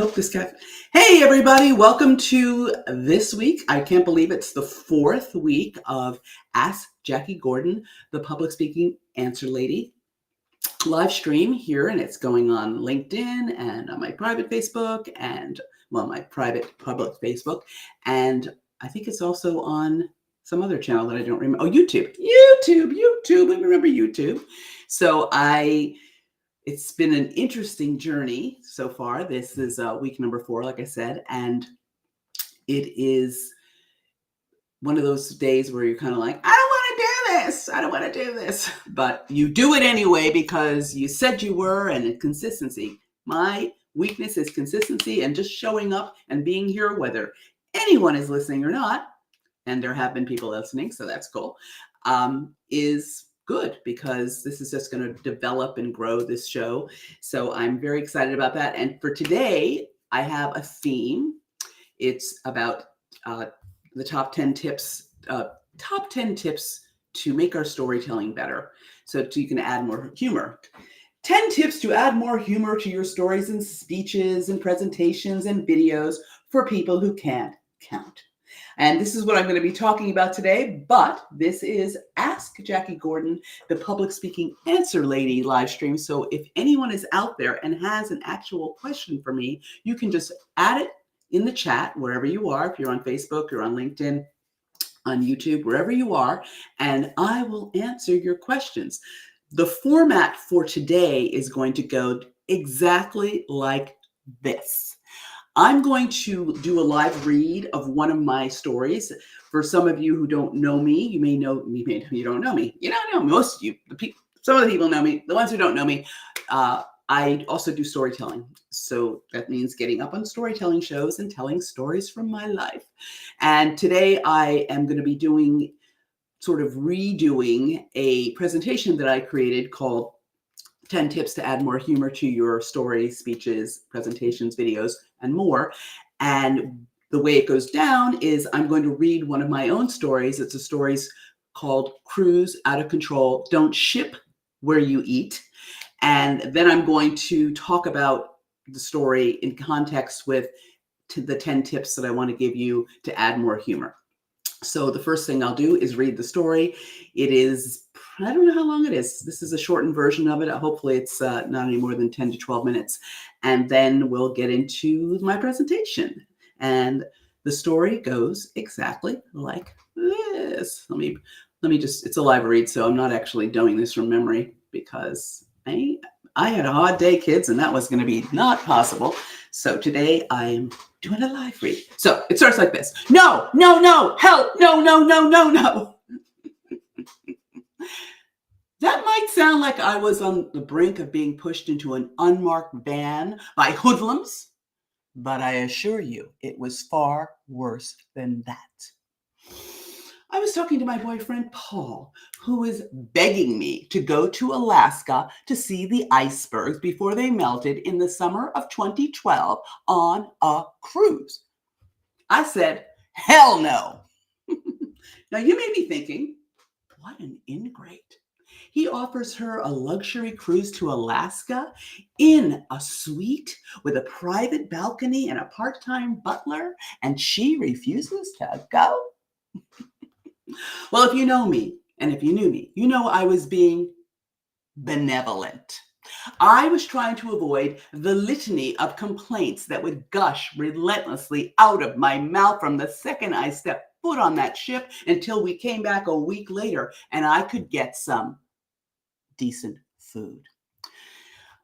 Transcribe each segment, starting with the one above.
hope this cat. Hey, everybody, welcome to this week. I can't believe it's the fourth week of Ask Jackie Gordon, the public speaking answer lady live stream here, and it's going on LinkedIn and on my private Facebook and, well, my private public Facebook. And I think it's also on some other channel that I don't remember. Oh, YouTube. I remember YouTube. So it's been an interesting journey so far. This is week number 4, like I said, and it is one of those days where you're kind of like, I don't want to do this, but you do it anyway because you said you were, and it's consistency. My weakness is consistency and just showing up and being here, whether anyone is listening or not, and there have been people listening, so that's cool, is good because this is just going to develop and grow this show. So I'm very excited about that. And for today, I have a theme. It's about the top 10 tips to make our storytelling better. So you can add more humor. 10 tips to add more humor to your stories and speeches and presentations and videos for people who can't count. And this is what I'm going to be talking about today, but this is Ask Jackie Gordon, the public speaking answer lady live stream. So if anyone is out there and has an actual question for me, you can just add it in the chat, wherever you are. If you're on Facebook, you're on LinkedIn, on YouTube, wherever you are, and I will answer your questions. The format for today is going to go exactly like this. I'm going to do a live read of one of my stories. For some of you who don't know me, you may know me, you don't know me. You don't know most of you. Some of the people know me. The ones who don't know me, I also do storytelling. So that means getting up on storytelling shows and telling stories from my life. And today I am going to be redoing a presentation that I created called 10 tips to add more humor to your stories, speeches, presentations, videos, and more. And the way it goes down is I'm going to read one of my own stories. It's a story called Cruise Out of Control, Don't Ship Where You Eat. And then I'm going to talk about the story in context with the 10 tips that I want to give you to add more humor. So the first thing I'll do is read the story. It is, I don't know how long it is. This is a shortened version of it. Hopefully it's not any more than 10 to 12 minutes. And then we'll get into my presentation. And the story goes exactly like this. Let me just, it's a live read, so I'm not actually doing this from memory because I had a hard day, kids, and that was going to be not possible. So today I am doing a live read. So it starts like this. No, help, no. That might sound like I was on the brink of being pushed into an unmarked van by hoodlums, but I assure you it was far worse than that. I was talking to my boyfriend, Paul, who was begging me to go to Alaska to see the icebergs before they melted in the summer of 2012 on a cruise. I said, hell no. Now you may be thinking, what an ingrate. He offers her a luxury cruise to Alaska in a suite with a private balcony and a part-time butler, and she refuses to go? Well, if you know me, and if you knew me, you know I was being benevolent. I was trying to avoid the litany of complaints that would gush relentlessly out of my mouth from the second I stepped foot on that ship until we came back a week later and I could get some decent food.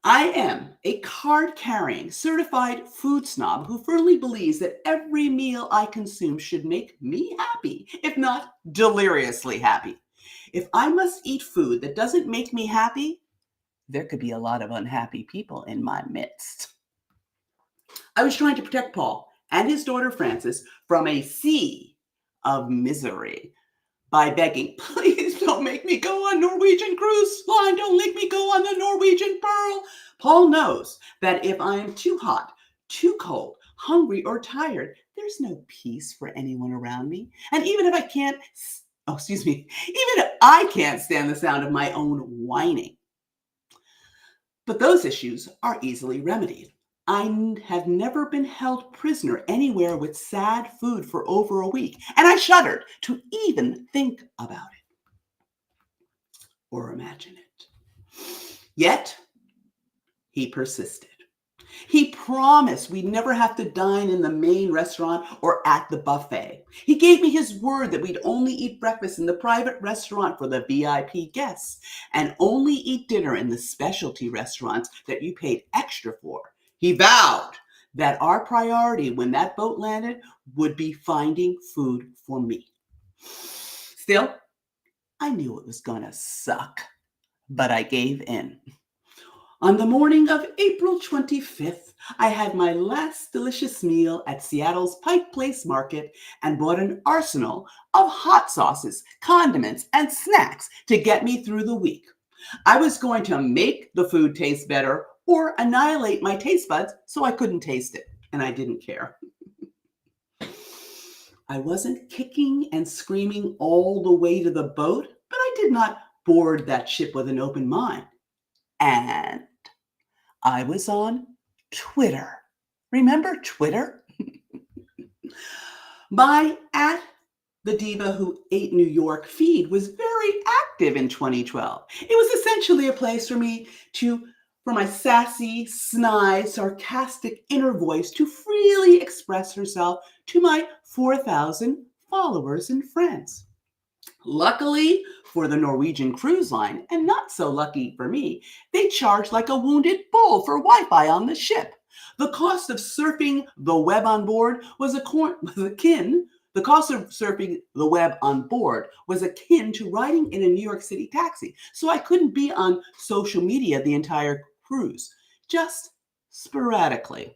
I am a card-carrying, certified food snob who firmly believes that every meal I consume should make me happy, if not deliriously happy. If I must eat food that doesn't make me happy, there could be a lot of unhappy people in my midst. I was trying to protect Paul and his daughter Frances from a sea of misery by begging, please don't make me go on Norwegian Cruise Line. Don't make me go on the Norwegian Pearl. Paul knows that if I am too hot, too cold, hungry, or tired, there's no peace for anyone around me. And even if I can't stand the sound of my own whining. But those issues are easily remedied. Have never been held prisoner anywhere with sad food for over a week, and I shuddered to even think about it or imagine it. Yet, he persisted. He promised we'd never have to dine in the main restaurant or at the buffet. He gave me his word that we'd only eat breakfast in the private restaurant for the VIP guests and only eat dinner in the specialty restaurants that you paid extra for. He vowed that our priority when that boat landed would be finding food for me. Still, I knew it was gonna suck, but I gave in. On the morning of April 25th, I had my last delicious meal at Seattle's Pike Place Market and bought an arsenal of hot sauces, condiments, and snacks to get me through the week. I was going to make the food taste better or annihilate my taste buds so I couldn't taste it, and I didn't care. I wasn't kicking and screaming all the way to the boat, but I did not board that ship with an open mind. And I was on Twitter. Remember Twitter? My The Diva Who Ate New York feed was very active in 2012. It was essentially a place for my sassy, snide, sarcastic inner voice to freely express herself to my 4,000 followers and friends. Luckily for the Norwegian Cruise Line, and not so lucky for me, they charged like a wounded bull for Wi-Fi on the ship. The cost of surfing the web on board was akin to riding in a New York City taxi, so I couldn't be on social media the entire cruise, just sporadically.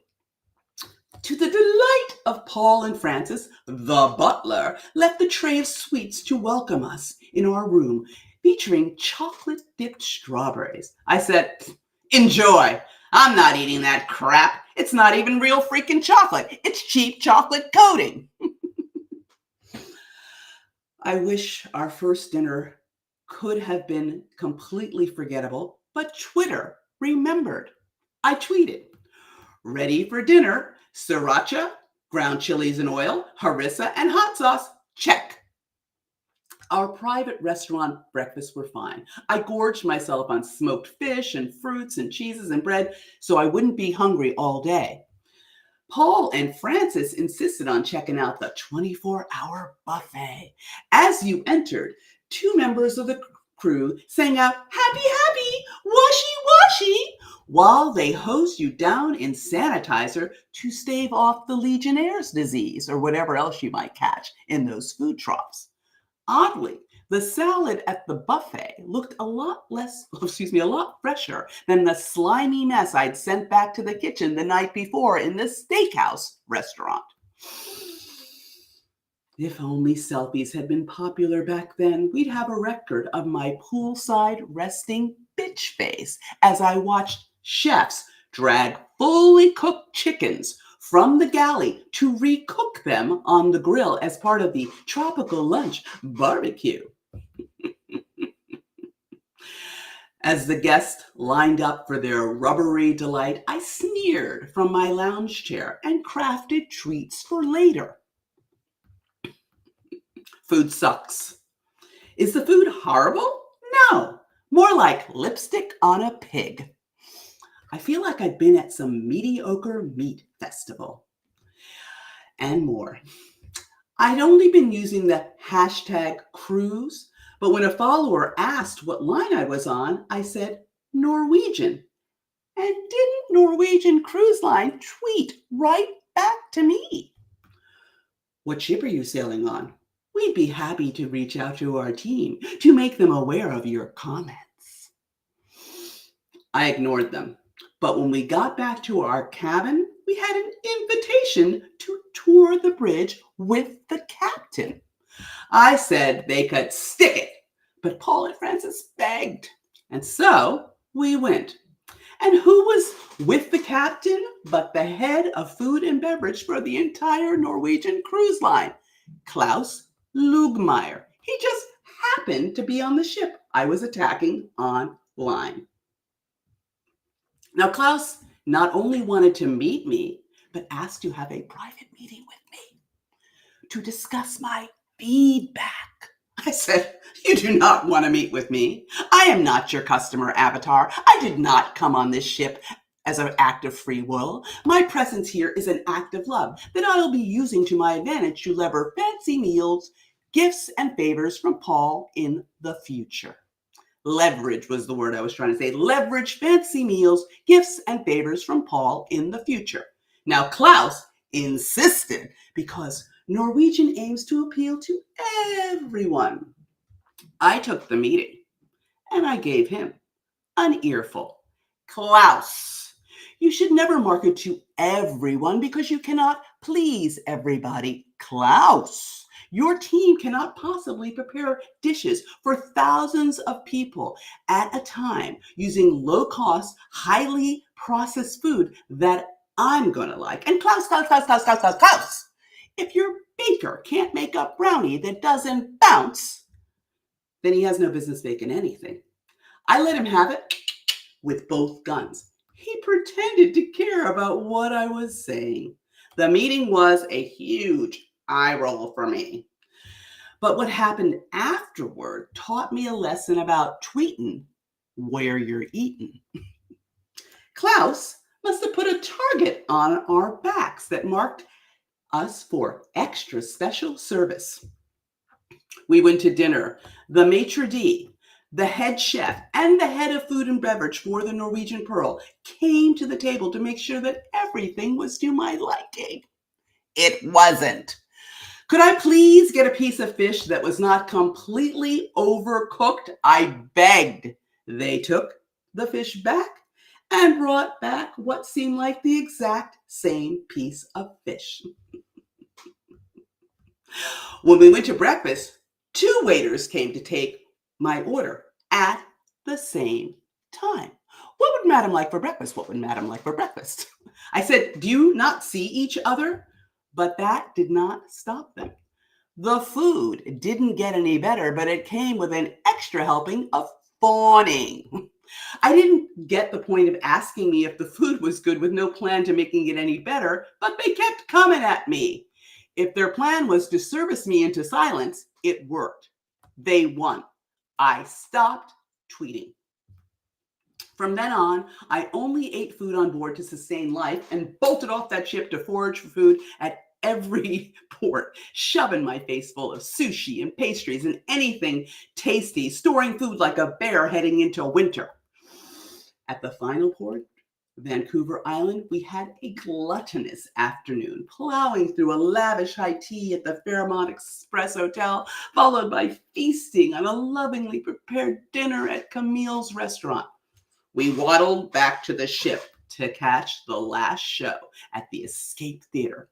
To the delight of Paul and Francis, the butler left the tray of sweets to welcome us in our room, featuring chocolate-dipped strawberries. I said, "Enjoy. I'm not eating that crap. It's not even real freaking chocolate. It's cheap chocolate coating." I wish our first dinner could have been completely forgettable, but Twitter remembered. I tweeted, "Ready for dinner, sriracha, ground chilies and oil, harissa, and hot sauce. Check." Our private restaurant breakfasts were fine. I gorged myself on smoked fish and fruits and cheeses and bread so I wouldn't be hungry all day. Paul and Francis insisted on checking out the 24-hour buffet. As you entered, two members of the crew sang out, "Happy, happy, washy, washy," while they hosed you down in sanitizer to stave off the Legionnaire's disease or whatever else you might catch in those food troughs. Oddly, the salad at the buffet looked a lot fresher than the slimy mess I'd sent back to the kitchen the night before in the steakhouse restaurant. If only selfies had been popular back then, we'd have a record of my poolside resting bitch face as I watched chefs drag fully cooked chickens from the galley to recook them on the grill as part of the tropical lunch barbecue. As the guests lined up for their rubbery delight, I sneered from my lounge chair and crafted treats for later. Food sucks. Is the food horrible? No, more like lipstick on a pig. I feel like I've been at some mediocre meat festival. And more. I'd only been using the #cruise, but when a follower asked what line I was on, I said Norwegian. And didn't Norwegian Cruise Line tweet right back to me? "What ship are you sailing on? We'd be happy to reach out to our team to make them aware of your comments." I ignored them, but when we got back to our cabin, we had an invitation to tour the bridge with the captain. I said they could stick it, but Paul and Francis begged, and so we went. And who was with the captain but the head of food and beverage for the entire Norwegian Cruise Line, Klaus Lugmeyer. He just happened to be on the ship I was attacking online. Now, Klaus not only wanted to meet me, but asked to have a private meeting with me to discuss my feedback. I said, "You do not want to meet with me. I am not your customer avatar. I did not come on this ship as an act of free will. My presence here is an act of love that I'll be using to my advantage to lever fancy meals, gifts, and favors from Paul in the future." Leverage was the word I was trying to say. Leverage fancy meals, gifts, and favors from Paul in the future. Now, Klaus insisted because Norwegian aims to appeal to everyone. I took the meeting and I gave him an earful. "Klaus, you should never market to everyone because you cannot please everybody. Klaus, your team cannot possibly prepare dishes for thousands of people at a time using low-cost, highly processed food that I'm going to like. And Klaus, if your baker can't make a brownie that doesn't bounce, then he has no business baking anything." I let him have it with both guns. He pretended to care about what I was saying. The meeting was a huge eye roll for me. But what happened afterward taught me a lesson about tweeting where you're eating. Klaus must have put a target on our backs that marked us for extra special service. We went to dinner. The maitre d', the head chef, and the head of food and beverage for the Norwegian Pearl came to the table to make sure that everything was to my liking. It wasn't. "Could I please get a piece of fish that was not completely overcooked?" I begged. They took the fish back and brought back what seemed like the exact same piece of fish. When we went to breakfast, 2 waiters came to take my order at the same time. "What would madam like for breakfast? What would madam like for breakfast?" I said, "Do you not see each other?" But that did not stop them. The food didn't get any better, but it came with an extra helping of fawning. I didn't get the point of asking me if the food was good with no plan to making it any better, but they kept coming at me. If their plan was to service me into silence, it worked. They won. I stopped tweeting. From then on, I only ate food on board to sustain life and bolted off that ship to forage for food at every port, shoving my face full of sushi and pastries and anything tasty, storing food like a bear heading into winter. At the final port, Vancouver Island, we had a gluttonous afternoon, plowing through a lavish high tea at the Fairmont Express Hotel, followed by feasting on a lovingly prepared dinner at Camille's restaurant. We waddled back to the ship to catch the last show at the Escape Theater.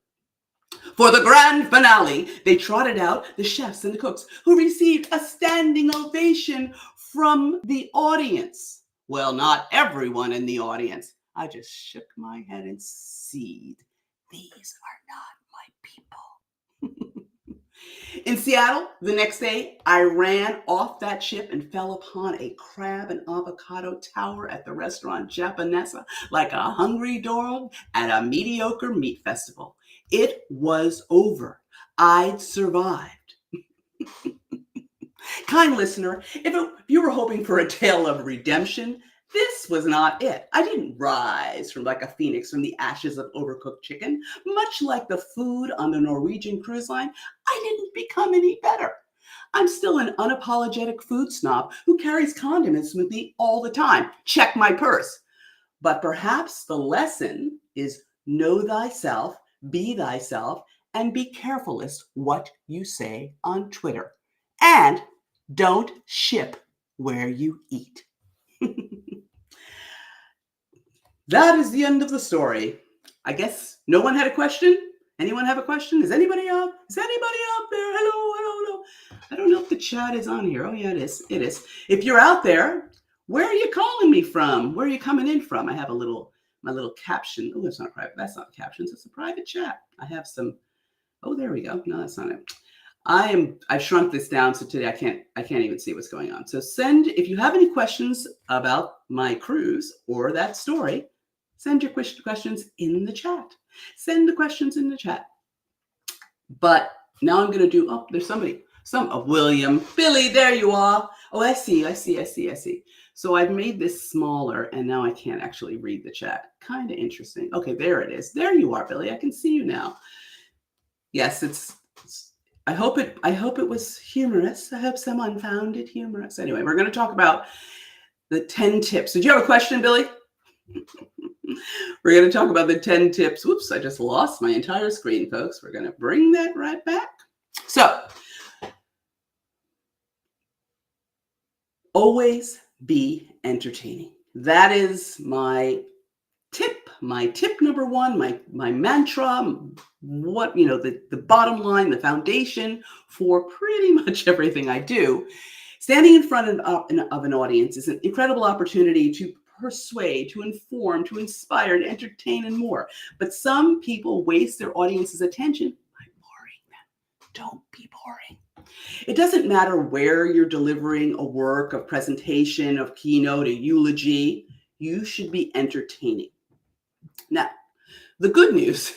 For the grand finale, they trotted out the chefs and the cooks, who received a standing ovation from the audience. Well, not everyone in the audience. I just shook my head and sighed. These are not my people. In Seattle, the next day, I ran off that ship and fell upon a crab and avocado tower at the restaurant Japonesa like a hungry dog at a mediocre meat festival. It was over. I'd survived. Kind listener, if you were hoping for a tale of redemption, this was not it. I didn't rise from like a phoenix from the ashes of overcooked chicken. Much like the food on the Norwegian cruise line, I didn't become any better. I'm still an unapologetic food snob who carries condiments with me all the time. Check my purse. But perhaps the lesson is know thyself, and be carefulest what you say on Twitter. And don't ship where you eat. That is the end of the story. I guess no one had a question? Anyone have a question? Is anybody out there? Hello. I don't know if the chat is on here. Oh yeah, it is. If you're out there, where are you calling me from? Where are you coming in from? I have my little caption. Oh, that's not private. That's not captions. It's a private chat. I have some. Oh, there we go. No, that's not it. I've shrunk this down so today I can't even see what's going on. So if you have any questions about my cruise or that story, Send your questions in the chat. Send the questions in the chat. But now I'm going to do, there's somebody, William, Billy, there you are. Oh, I see. So I've made this smaller and now I can't actually read the chat. Kind of interesting. Okay, there it is. There you are, Billy. I can see you now. Yes, I hope it was humorous. I hope someone found it humorous. Anyway, we're going to talk about the 10 tips. Did you have a question, Billy? We're going to talk about the 10 tips. Whoops, I just lost my entire screen, folks. We're going to bring that right back. So, always be entertaining. That is my tip. My tip number one, my mantra, the bottom line, the foundation for pretty much everything I do. Standing in front of an audience is an incredible opportunity to persuade, to inform, to inspire, to entertain, and more. But some people waste their audience's attention by boring them. Don't be boring. It doesn't matter where you're delivering a work, a presentation, a keynote, a eulogy. You should be entertaining. Now, the good news.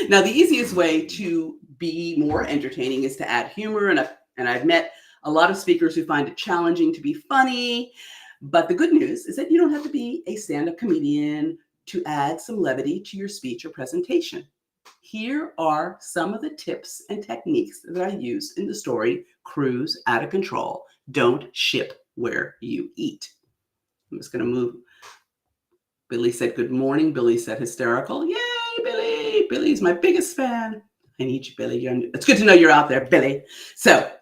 Now, the easiest way to be more entertaining is to add humor, and I've met a lot of speakers who find it challenging to be funny. But the good news is that you don't have to be a stand-up comedian to add some levity to your speech or presentation. Here are some of the tips and techniques that I used in the story, Cruise Out of Control. Don't ship where you eat. I'm just going to move. Billy said good morning. Billy said hysterical. Yay, Billy. Billy's my biggest fan. I need you, Billy. It's good to know you're out there, Billy. So,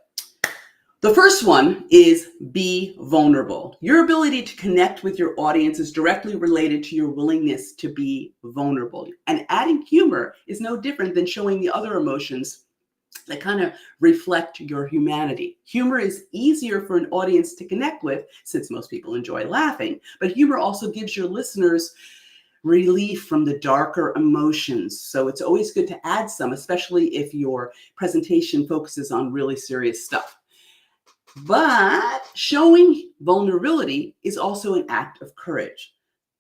the first one is be vulnerable. Your ability to connect with your audience is directly related to your willingness to be vulnerable. And adding humor is no different than showing the other emotions that kind of reflect your humanity. Humor is easier for an audience to connect with since most people enjoy laughing, but humor also gives your listeners relief from the darker emotions. So it's always good to add some, especially if your presentation focuses on really serious stuff. But showing vulnerability is also an act of courage.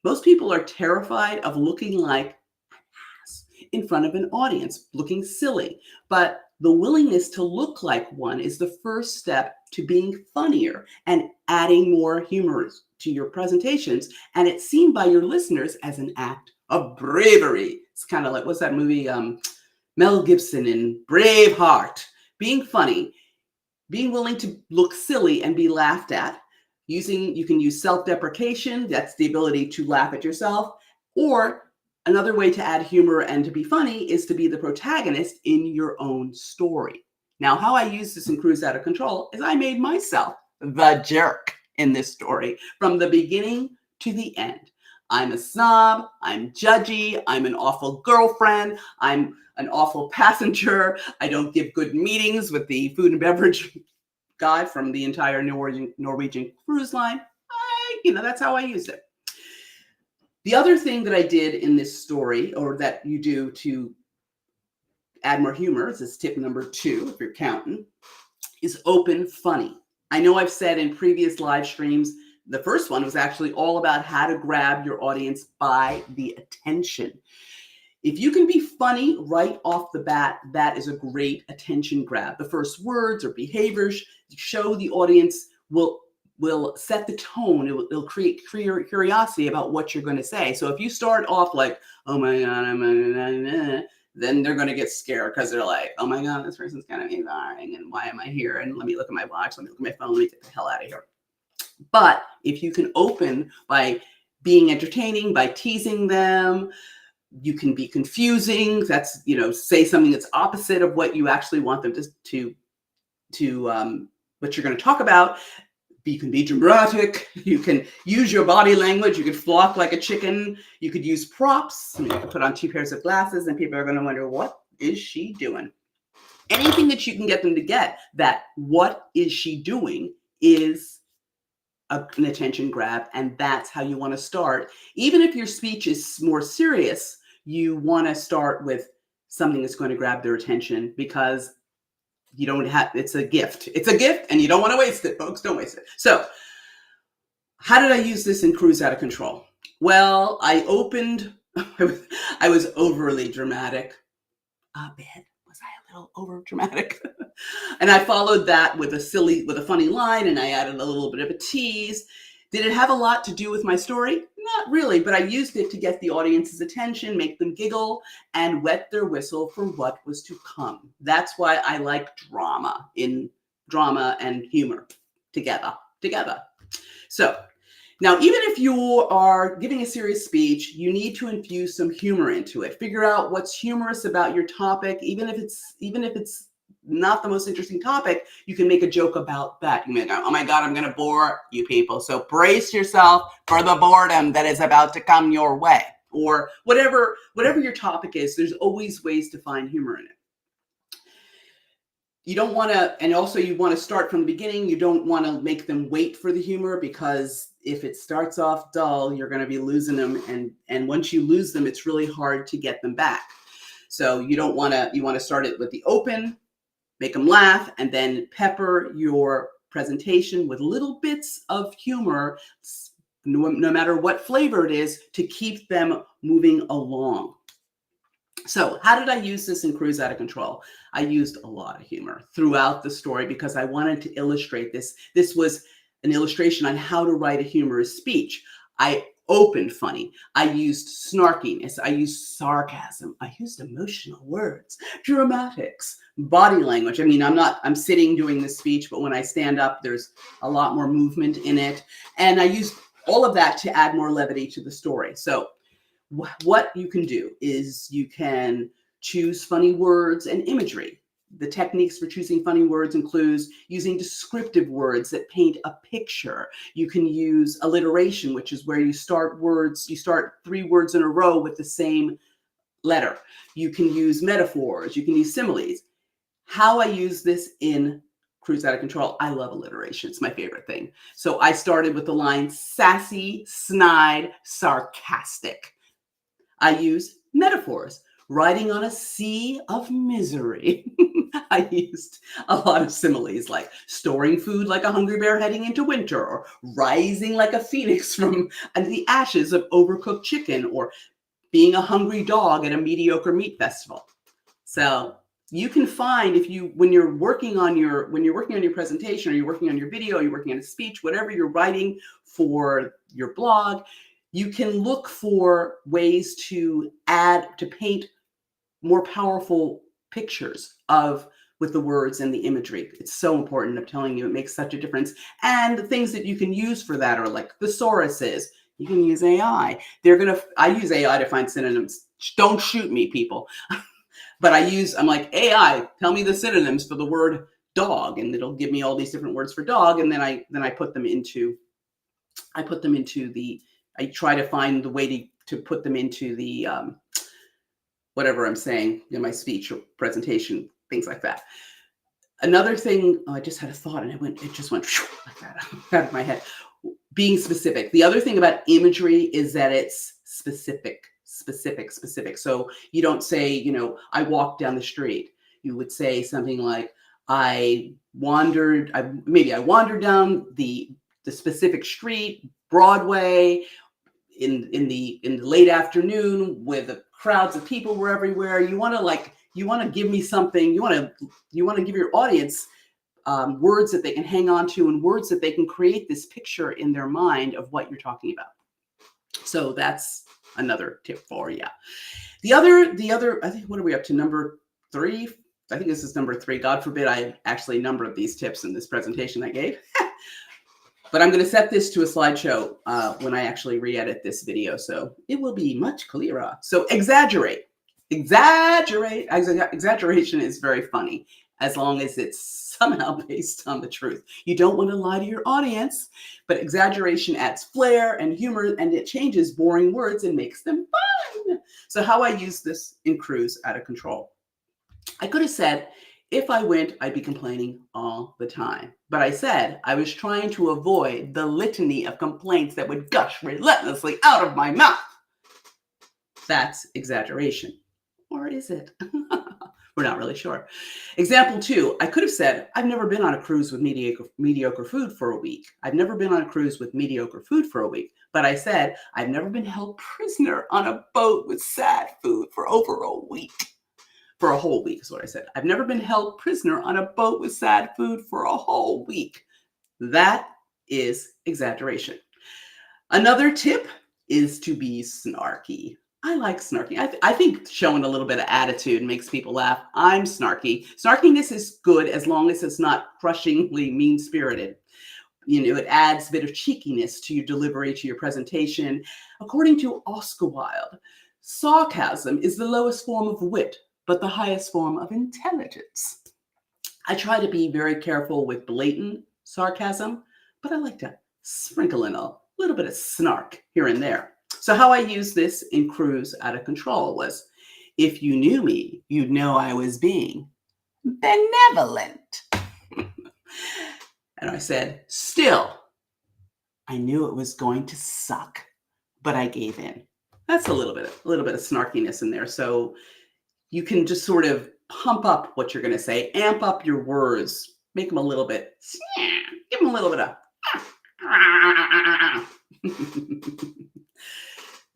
Most people are terrified of looking like an ass in front of an audience, looking silly. But the willingness to look like one is the first step to being funnier and adding more humor to your presentations. And it's seen by your listeners as an act of bravery. It's kind of like, what's that movie? Mel Gibson in Braveheart. Being funny. Being willing to look silly and be laughed at. You can use self-deprecation. That's the ability to laugh at yourself. Or another way to add humor and to be funny is to be the protagonist in your own story. Now, how I use this in Cruise Out of Control is I made myself the jerk in this story from the beginning to the end. I'm a snob, I'm judgy, I'm an awful girlfriend, I'm an awful passenger, I don't give good meetings with the food and beverage guy from the entire Norwegian cruise line. That's how I use it. The other thing that I did in this story, or that you do to add more humor, this is tip number 2, if you're counting, is open funny. I know I've said in previous live streams, the first one was actually all about how to grab your audience by the attention. If you can be funny right off the bat, that is a great attention grab. The first words or behaviors show the audience will set the tone. It'll create curiosity about what you're going to say. So if you start off like, oh my God, then they're going to get scared because they're like, oh my God, this person's kind of boring, and why am I here? And let me look at my watch, let me look at my phone, let me get the hell out of here. But if you can open by being entertaining, by teasing them, you can be confusing. That's, say something that's opposite of what you actually want them to what you're going to talk about. You can be dramatic. You can use your body language. You could flock like a chicken. You could use props. You could put on 2 pairs of glasses and people are going to wonder, what is she doing? Anything that you can get them to get that what is she doing is an attention grab, and that's how you want to start. Even if your speech is more serious, you want to start with something that's going to grab their attention, because it's a gift. It's a gift and you don't want to waste it, folks. Don't waste it. So how did I use this in Cruise Out of Control? Well, I opened, I was overly dramatic. A bit. Was I a little over dramatic? And I followed that with a funny line, and I added a little bit of a tease. Did it have a lot to do with my story? Not really, but I used it to get the audience's attention, make them giggle, and wet their whistle for what was to come. That's why I like drama and humor together. So now, even if you are giving a serious speech, you need to infuse some humor into it. Figure out what's humorous about your topic. Even if it's not the most interesting topic, you can make a joke about that. You may go, oh my God, I'm going to bore you people. So brace yourself for the boredom that is about to come your way. Or whatever your topic is, there's always ways to find humor in it. You don't want to, and also you want to start from the beginning. You don't want to make them wait for the humor, because if it starts off dull, you're going to be losing them. And once you lose them, it's really hard to get them back. So you want to start it with the open, make them laugh, and then pepper your presentation with little bits of humor, no matter what flavor it is, to keep them moving along. So how did I use this in Cruise Out of Control? I used a lot of humor throughout the story because I wanted to illustrate this. This was an illustration on how to write a humorous speech. I opened funny. I used snarkiness. I used sarcasm. I used emotional words, dramatics, body language. I mean, I'm sitting doing this speech, but when I stand up, there's a lot more movement in it. And I used all of that to add more levity to the story. So what you can do is you can choose funny words and imagery. The techniques for choosing funny words includes using descriptive words that paint a picture. You can use alliteration, which is where you start 3 words in a row with the same letter. You can use metaphors. You can use similes. How I use this in Cruise Out of Control, I love alliteration. It's my favorite thing. So I started with the line sassy, snide, sarcastic. I use metaphors, riding on a sea of misery. I used a lot of similes, like storing food like a hungry bear heading into winter, or rising like a phoenix from the ashes of overcooked chicken, or being a hungry dog at a mediocre meat festival. So you can find, when you're working on your presentation, or you're working on your video, you're working on a speech, whatever you're writing for your blog, you can look for ways to paint more powerful pictures with the words and the imagery. It's so important. I'm telling you, it makes such a difference. And the things that you can use for that are like thesauruses. You can use AI. I use AI to find synonyms. Don't shoot me, people. But I'm like, AI, tell me the synonyms for the word dog, and it'll give me all these different words for dog, and then I put them into I try to find the way to put them into the whatever I'm saying in my speech or presentation, things like that. Another thing, I just had a thought and it just went like that out of my head. Being specific. The other thing about imagery is that it's specific. So you don't say, I walked down the street. You would say something like, I wandered down the specific street, Broadway, in the late afternoon, where the crowds of people were everywhere. You want to give me something. You want to give your audience words that they can hang on to, and words that they can create this picture in their mind of what you're talking about. So that's another tip for you. The other, I think, what are we up to? Number 3? I think this is number 3. God forbid I actually numbered these tips in this presentation I gave. But I'm going to set this to a slideshow when I actually re-edit this video, so it will be much clearer. So exaggerate. Exaggeration is very funny, as long as it's somehow based on the truth. You don't want to lie to your audience, but exaggeration adds flair and humor, and it changes boring words and makes them fun. So how I use this in Cruise Out of Control. I could have said, if I went, I'd be complaining all the time. But I said I was trying to avoid the litany of complaints that would gush relentlessly out of my mouth. That's exaggeration. Or is it? We're not really sure. Example 2, I could have said, I've never been on a cruise with mediocre food for a week. I've never been on a cruise with mediocre food for a week. But I said, I've never been held prisoner on a boat with sad food for over a week. For a whole week is what I said. I've never been held prisoner on a boat with sad food for a whole week. That is exaggeration. Another tip is to be snarky. I like snarky. I think showing a little bit of attitude makes people laugh. I'm snarky. Snarkiness is good as long as it's not crushingly mean-spirited. It adds a bit of cheekiness to your delivery, to your presentation. According to Oscar Wilde, sarcasm is the lowest form of wit, but the highest form of intelligence. I try to be very careful with blatant sarcasm, but I like to sprinkle in a little bit of snark here and there. So how I used this in Cruise Out of Control was, if you knew me, you'd know I was being benevolent. And I said, still, I knew it was going to suck, but I gave in. That's a little bit of snarkiness in there. So you can just sort of pump up what you're going to say, amp up your words, make them a little bit, give them a little bit of.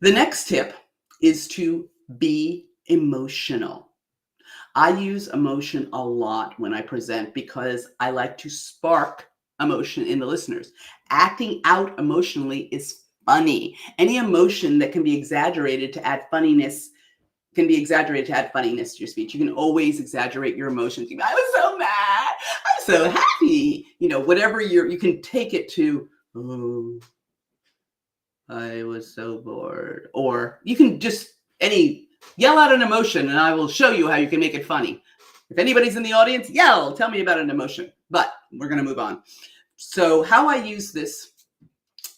The next tip is to be emotional. I use emotion a lot when I present because I like to spark emotion in the listeners. Acting out emotionally is funny. Any emotion that can be exaggerated to add funniness to your speech. You can always exaggerate your emotions. I was so mad. I'm so happy. Whatever you can take it to, oh, I was so bored. Or you can just yell out an emotion and I will show you how you can make it funny. If anybody's in the audience, yell, tell me about an emotion. But we're going to move on. So how I use this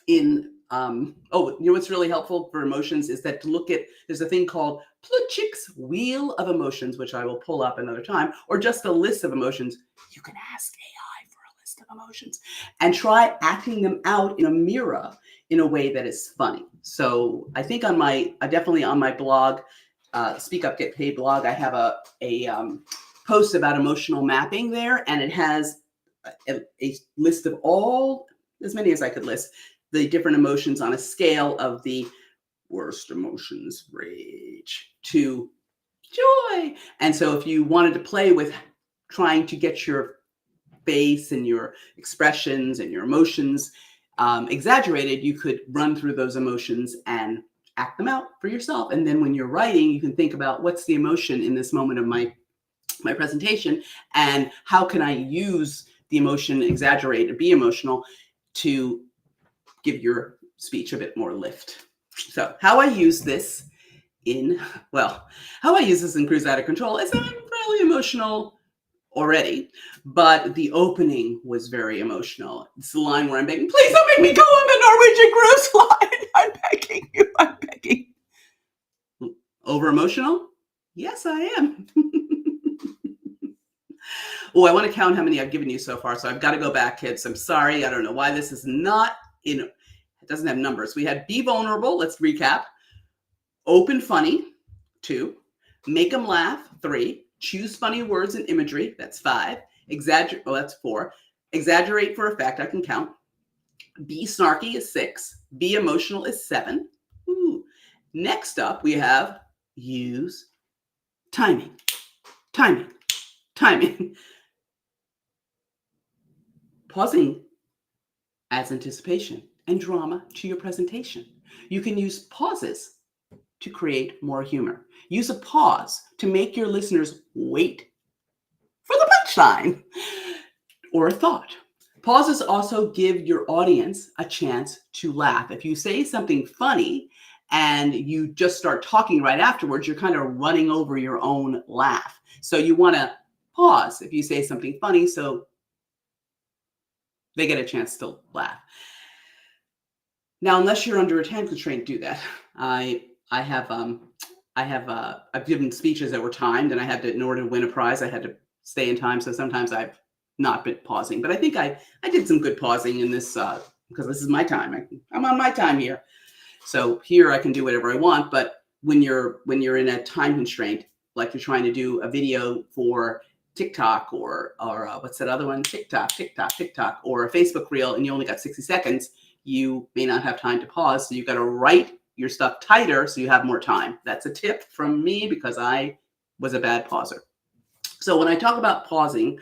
in, what's really helpful for emotions is that to look at, there's a thing called Plutchik's Wheel of Emotions, which I will pull up another time, or just a list of emotions. You can ask AI for a list of emotions and try acting them out in a mirror in a way that is funny. So I think definitely on my blog, Speak Up, Get Paid blog, I have a post about emotional mapping there, and it has a list of as many as I could list, the different emotions on a scale of the worst emotions, rage, to joy. And so if you wanted to play with trying to get your face and your expressions and your emotions exaggerated, you could run through those emotions and act them out for yourself. And then when you're writing, you can think about what's the emotion in this moment of my presentation, and how can I use the emotion, be emotional, to give your speech a bit more lift. So how I use this in Cruise Out of Control is I'm really emotional already, but the opening was very emotional. It's the line where I'm begging, please don't make me go on the Norwegian cruise line. I'm begging you, I'm begging. Over emotional? Yes, I am. Oh, I want to count how many I've given you so far. So I've got to go back, kids. I'm sorry. I don't know why this is not it doesn't have numbers. We had be vulnerable. Let's recap. Open funny, 2. Make them laugh, 3. Choose funny words and imagery. That's 5. That's 4. Exaggerate for effect. I can count. Be snarky is 6. Be emotional is 7. Ooh. Next up, we have use timing. Pausing adds anticipation and drama to your presentation. You can use pauses to create more humor. Use a pause to make your listeners wait for the punchline or a thought. Pauses also give your audience a chance to laugh. If you say something funny and you just start talking right afterwards, you're kind of running over your own laugh. So you want to pause if you say something funny so they get a chance to laugh. Now, unless you're under a time constraint, do that. I've given speeches that were timed, and I had to, in order to win a prize, I had to stay in time. So sometimes I've not been pausing, but I think I did some good pausing in this because this is my time. I'm on my time here. So here I can do whatever I want. But when you're in a time constraint, like you're trying to do a video for TikTok or what's that other one? TikTok, or a Facebook reel, and you only got 60 seconds, you may not have time to pause. So you got to write your stuff tighter so you have more time. That's a tip from me because I was a bad pauser. So when I talk about pausing,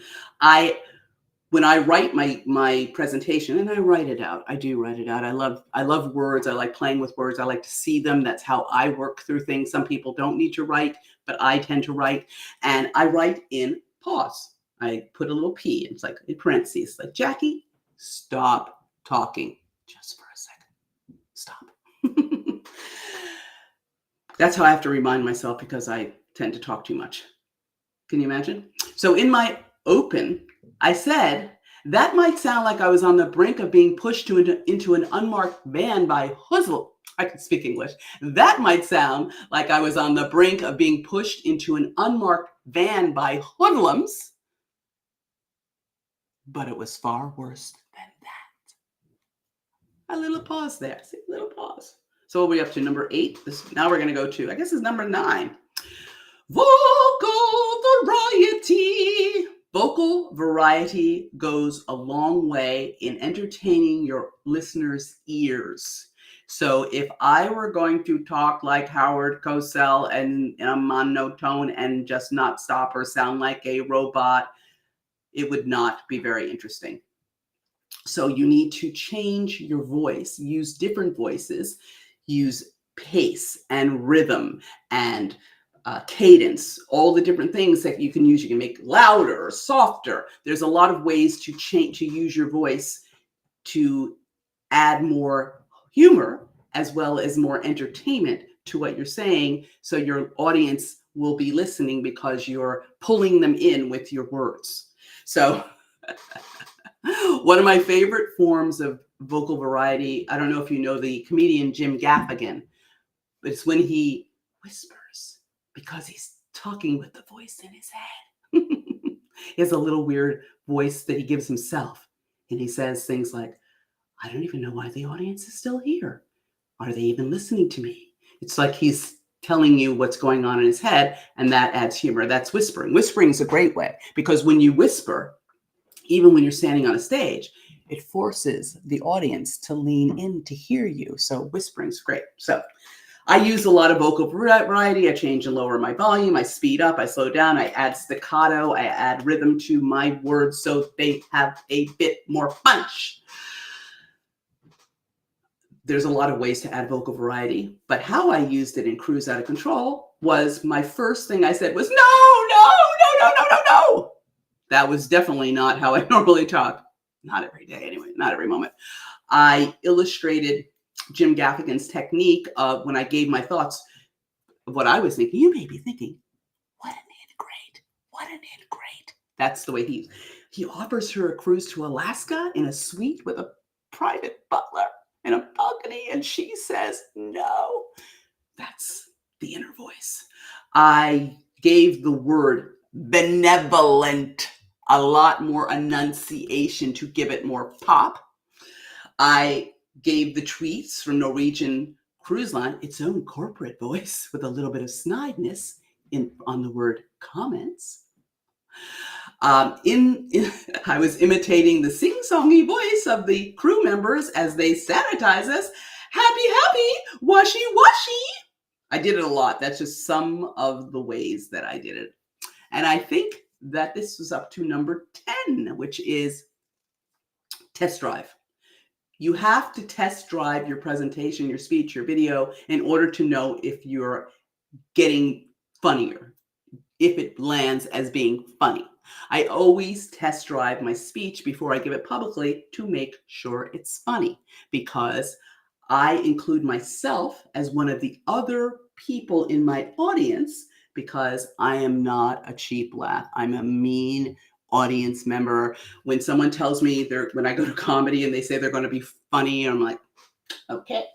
when I write my presentation, and I write it out, I do write it out. I love words. I like playing with words. I like to see them. That's how I work through things. Some people don't need to write, but I tend to write, and I write in pause. I put a little P. It's like in parentheses, like Jackie, stop talking just for a second. Stop. That's how I have to remind myself because I tend to talk too much. Can you imagine? So in my open, I said, that might sound like I was on the brink of being pushed into an unmarked van by hoodlums. I can speak English. That might sound like I was on the brink of being pushed into an unmarked van by hoodlums, but it was far worse than that. A little pause there. See, a little pause. So what are we up to? Number 8. Now we're going to go to, I guess it's number 9. Vocal variety. Vocal variety goes a long way in entertaining your listeners' ears. So if I were going to talk like Howard Cosell and in a monotone and just not stop or sound like a robot, it would not be very interesting. So you need to change your voice, use different voices, use pace and rhythm and cadence, all the different things that you can use. You can make louder or softer. There's a lot of ways to use your voice to add more humor as well as more entertainment to what you're saying. So your audience will be listening because you're pulling them in with your words. So one of my favorite forms of vocal variety, I don't know if you know the comedian Jim Gaffigan, but it's when he whispers because he's talking with the voice in his head. He has a little weird voice that he gives himself. And he says things like, I don't even know why the audience is still here. Are they even listening to me? It's like he's telling you what's going on in his head, and that adds humor. That's whispering. Whispering is a great way because when you whisper, even when you're standing on a stage, it forces the audience to lean in to hear you. So whispering's great. So I use a lot of vocal variety. I change and lower my volume. I speed up. I slow down. I add staccato. I add rhythm to my words so they have a bit more punch. There's a lot of ways to add vocal variety, but how I used it in Cruise Out of Control was my first thing I said was, no, no, no, no, no, no, no. That was definitely not how I normally talk. Not every day anyway, not every moment. I illustrated Jim Gaffigan's technique of when I gave my thoughts of what I was thinking. You may be thinking, what an integrate, what an integrate. That's the way he offers her a cruise to Alaska in a suite with a private butler in a balcony, and she says no. That's the inner voice. I gave the word benevolent a lot more enunciation to give it more pop. I gave the tweets from Norwegian Cruise Line its own corporate voice with a little bit of snideness on the word comments. I was imitating the sing-songy voice of the crew members as they sanitize us. Happy, happy, washy, washy. I did it a lot. That's just some of the ways that I did it. And I think that this was up to number 10, which is test drive. You have to test drive your presentation, your speech, your video in order to know if you're getting funnier, if it lands as being funny. I always test drive my speech before I give it publicly to make sure it's funny because I include myself as one of the other people in my audience because I am not a cheap laugh. I'm a mean audience member. When someone tells me when I go to comedy and they say they're going to be funny, I'm like, okay,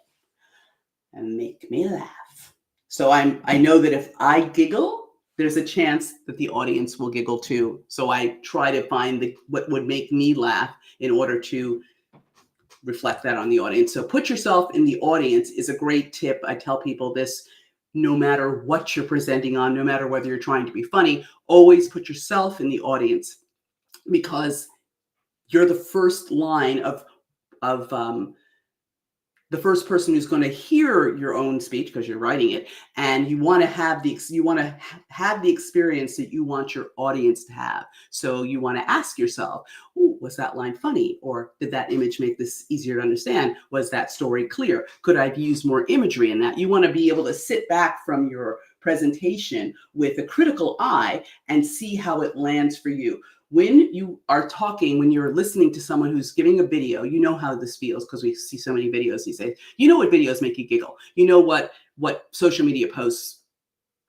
and make me laugh. So I know that if I giggle, there's a chance that the audience will giggle too. So I try to find what would make me laugh in order to reflect that on the audience. So put yourself in the audience is a great tip. I tell people this no matter what you're presenting on, no matter whether you're trying to be funny, always put yourself in the audience because you're the first line of the first person who's going to hear your own speech because you're writing it, and you want to have the experience that you want your audience to have. So you want to ask yourself, "Ooh, was that line funny, or did that image make this easier to understand? Was that story clear? Could I have used more imagery in that?" You want to be able to sit back from your presentation with a critical eye and see how it lands for you. When you are talking, when you're listening to someone who's giving a video, you know how this feels because we see so many videos these days. You know what videos make you giggle. You know what social media posts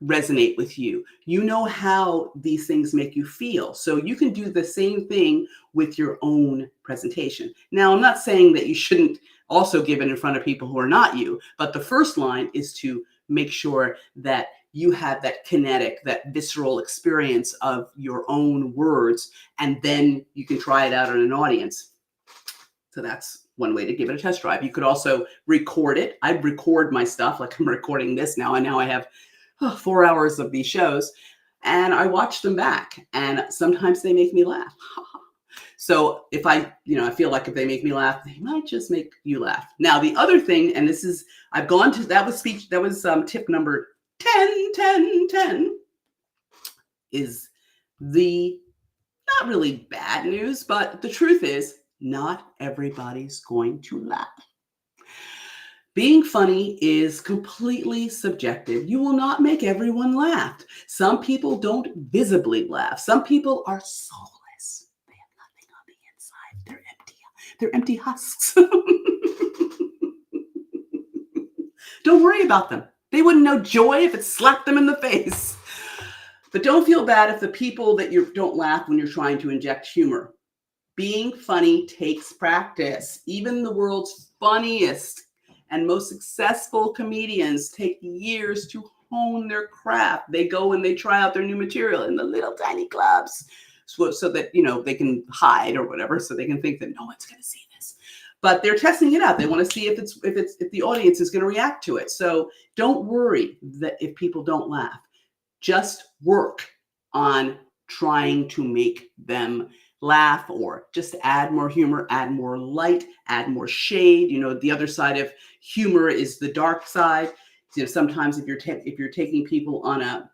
resonate with you. You know how these things make you feel. So you can do the same thing with your own presentation. Now, I'm not saying that you shouldn't also give it in front of people who are not you, but the first line is to make sure that you have that kinetic, that visceral experience of your own words, and then you can try it out on an audience. So that's one way to give it a test drive. You could also record it. I record my stuff like I'm recording this now, and now I have 4 hours of these shows, and I watch them back, and sometimes they make me laugh. So if I feel like if they make me laugh, they might just make you laugh. Now, the other thing, and this is, I've gone to, that was tip number 10, is the not really bad news, but the truth is not everybody's going to laugh. Being funny is completely subjective. You will not make everyone laugh. Some people don't visibly laugh. Some people are soulless. They have nothing on the inside. They're empty. They're empty husks. Don't worry about them. They wouldn't know joy if it slapped them in the face. But don't feel bad if the people that you don't laugh when you're trying to inject humor. Being funny takes practice. Even the world's funniest and most successful comedians take years to hone their craft. They go and they try out their new material in the little tiny clubs so that, they can hide or whatever, so they can think that no one's going to see this. But they're testing it out. They want to see if the audience is going to react to it. So don't worry that if people don't laugh. Just work on trying to make them laugh, or just add more humor, add more light, add more shade. The other side of humor is the dark side. Sometimes if you're taking people on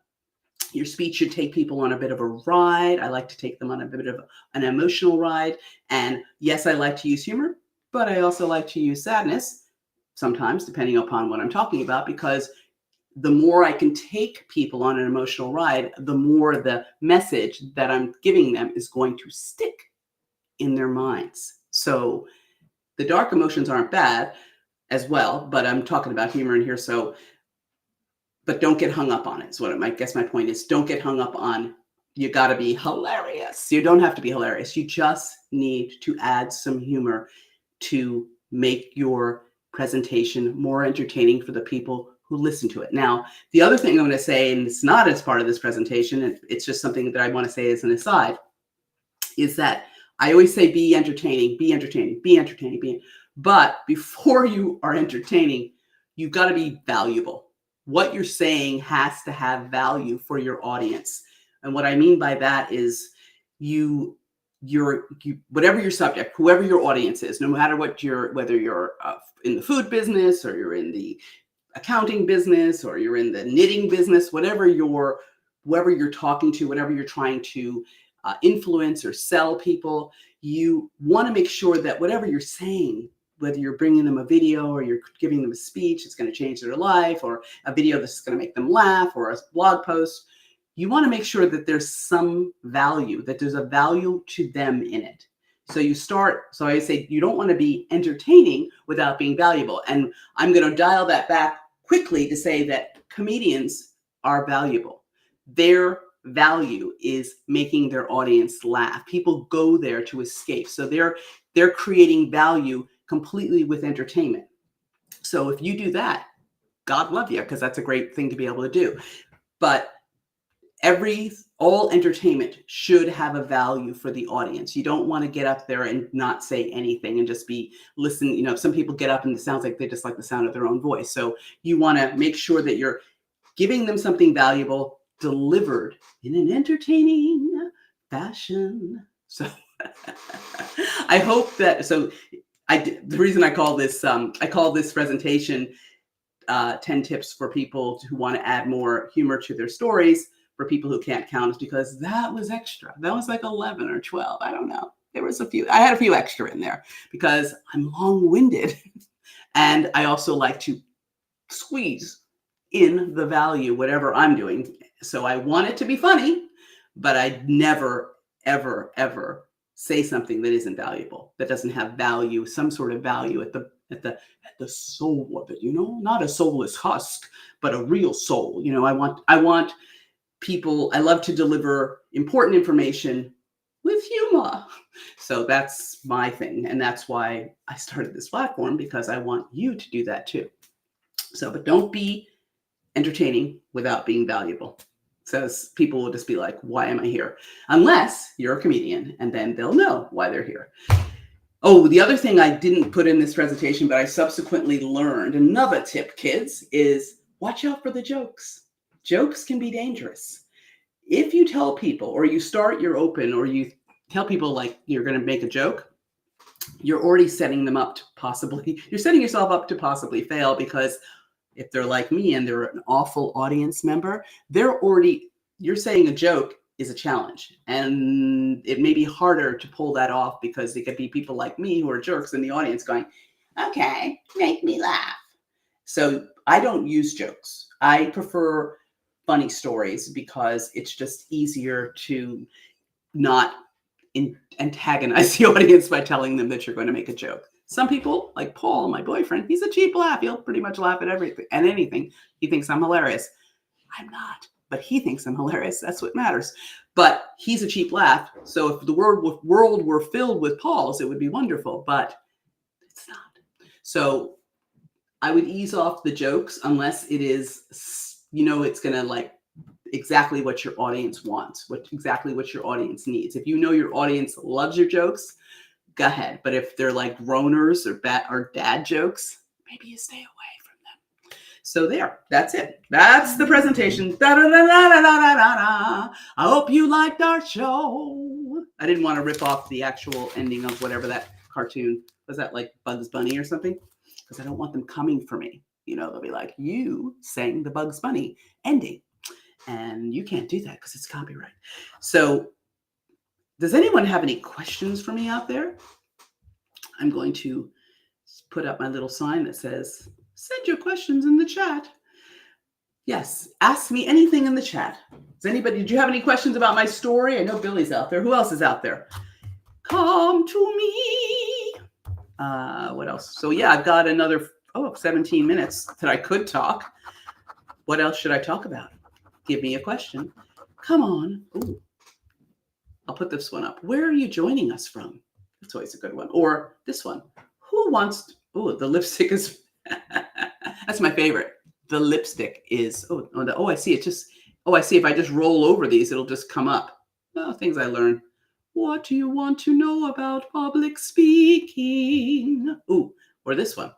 your speech should take people on a bit of a ride. I like to take them on a bit of an emotional ride. And yes, I like to use humor, but I also like to use sadness sometimes, depending upon what I'm talking about, because the more I can take people on an emotional ride, the more the message that I'm giving them is going to stick in their minds. So the dark emotions aren't bad as well, but I'm talking about humor in here. But don't get hung up on it. So I guess my point is, don't get hung up on, you got to be hilarious. You don't have to be hilarious. You just need to add some humor to make your presentation more entertaining for the people who listen to it. Now, the other thing I'm going to say, and it's not as part of this presentation, and it's just something that I want to say as an aside, is that I always say be entertaining, be entertaining, be entertaining, but before you are entertaining, you've got to be valuable. What you're saying has to have value for your audience. And what I mean by that is whatever your subject, whoever your audience is, no matter whether you're in the food business, or you're in the accounting business, or you're in the knitting business, whoever you're talking to, whatever you're trying to influence or sell people, you want to make sure that whatever you're saying, whether you're bringing them a video or you're giving them a speech that's going to change their life, or a video that's going to make them laugh, or a blog post, you want to make sure that there's some value, that there's a value to them in it. So I say you don't want to be entertaining without being valuable. And I'm going to dial that back quickly to say that comedians are valuable. Their value is making their audience laugh. People go there to escape. So they're creating value completely with entertainment. So if you do that, God love you, because that's a great thing to be able to do. But all entertainment should have a value for the audience. You don't want to get up there and not say anything and just be listening. Some people get up and it sounds like they just like the sound of their own voice. So you want to make sure that you're giving them something valuable delivered in an entertaining fashion. So I hope that, The reason I call this presentation 10 tips for people who want to add more humor to their stories for people who can't count is because that was extra. That was like 11 or 12. I don't know. There was a few. I had a few extra in there because I'm long-winded. And I also like to squeeze in the value, whatever I'm doing. So I want it to be funny, but I'd never, ever, ever say something that isn't valuable, that doesn't have value, some sort of value at the soul of it, not a soulless husk, but a real soul. I want people, I love to deliver important information with humor. So that's my thing. And that's why I started this platform, because I want you to do that too. So, but don't be entertaining without being valuable. So people will just be like, why am I here? Unless you're a comedian, and then they'll know why they're here. Oh, the other thing I didn't put in this presentation, but I subsequently learned, another tip, kids, is watch out for the jokes. Jokes can be dangerous. If you tell people, or you start your open, or you tell people like you're going to make a joke, you're already setting them up to you're setting yourself up to possibly fail, because if they're like me and they're an awful audience member, you're saying a joke is a challenge. And it may be harder to pull that off because it could be people like me who are jerks in the audience going, okay, make me laugh. So I don't use jokes. I prefer funny stories because it's just easier to not antagonize the audience by telling them that you're going to make a joke. Some people, like Paul, my boyfriend, he's a cheap laugh. He'll pretty much laugh at everything and anything. He thinks I'm hilarious. I'm not, but he thinks I'm hilarious. That's what matters. But he's a cheap laugh. So if the world were filled with Pauls, it would be wonderful, but it's not. So I would ease off the jokes unless it is, it's going to like exactly what your audience wants, exactly what your audience needs. If you know your audience loves your jokes, go ahead. But if they're like groaners or dad jokes, maybe you stay away from them. So that's it. That's the presentation. Da, da, da, da, da, da, da. I hope you liked our show. I didn't want to rip off the actual ending of whatever that cartoon was, that like Bugs Bunny or something, because I don't want them coming for me. They'll be like, you sang the Bugs Bunny ending. And you can't do that because it's copyright. So does anyone have any questions for me out there? I'm going to put up my little sign that says, send your questions in the chat. Yes, ask me anything in the chat. Did you have any questions about my story? I know Billy's out there. Who else is out there? Come to me. What else? So yeah, I've got another 17 minutes that I could talk. What else should I talk about? Give me a question. Come on. Ooh. I'll put this one up. Where are you joining us from? That's always a good one. Or this one. Who wants... the lipstick is... That's my favorite. The lipstick is... I see it just... I see if I just roll over these, it'll just come up. Things I learned. What do you want to know about public speaking? Or this one.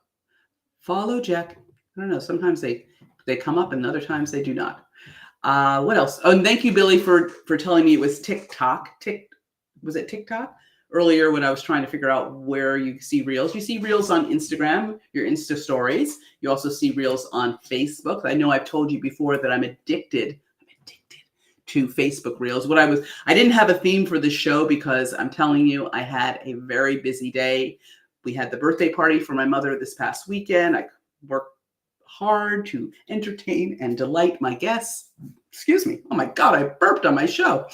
Follow Jack. I don't know. Sometimes they come up and other times they do not. What else? Oh, and thank you, Billy, for telling me it was TikTok. Was it TikTok? Earlier when I was trying to figure out where you see reels. You see reels on Instagram, your Insta stories. You also see reels on Facebook. I know I've told you before that I'm addicted to Facebook reels. I didn't have a theme for this show because I'm telling you, I had a very busy day. We had the birthday party for my mother this past weekend. I worked hard to entertain and delight my guests. Excuse me. Oh my God, I burped on my show.